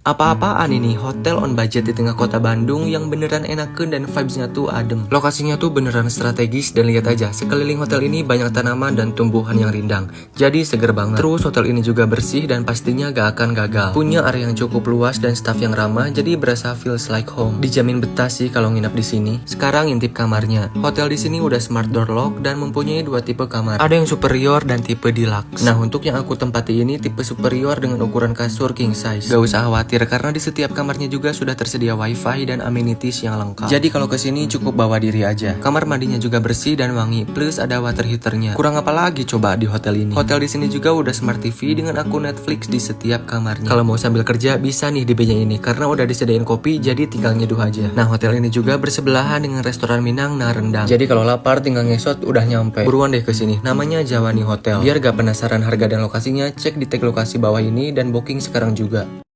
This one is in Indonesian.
Apa-apaan ini, hotel on budget di tengah kota Bandung yang beneran enakeun dan vibes-nya tuh adem. Lokasinya tuh beneran strategis dan lihat aja, sekeliling hotel ini banyak tanaman dan tumbuhan yang rindang. Jadi seger banget. Terus hotel ini juga bersih dan pastinya gak akan gagal. Punya area yang cukup luas dan staff yang ramah, jadi berasa feels like home. Dijamin betah sih kalau nginap di sini. Sekarang intip kamarnya. Hotel di sini udah smart door lock dan mempunyai dua tipe kamar. Ada yang superior dan tipe deluxe. Nah, untuk yang aku tempati ini tipe superior dengan ukuran kasur king size. Gak usah khawatir karena di setiap kamarnya juga sudah tersedia wifi dan amenities yang lengkap. Jadi kalau kesini cukup bawa diri aja. Kamar mandinya juga bersih dan wangi, plus ada water heaternya. Kurang apa lagi coba di hotel ini? Hotel di sini juga udah smart TV dengan akun Netflix di setiap kamarnya. Kalau mau sambil kerja bisa nih di meja ini karena udah disediain kopi, jadi tinggal nyeduh aja. Nah, hotel ini juga bersebelahan dengan restoran Minang na rendang. Jadi kalau lapar tinggal ngesot udah nyampe. Buruan deh ke sini. Namanya Jawani Hotel. Biar gak penasaran harga dan lokasinya, cek di tag lokasi bawah ini dan booking sekarang juga.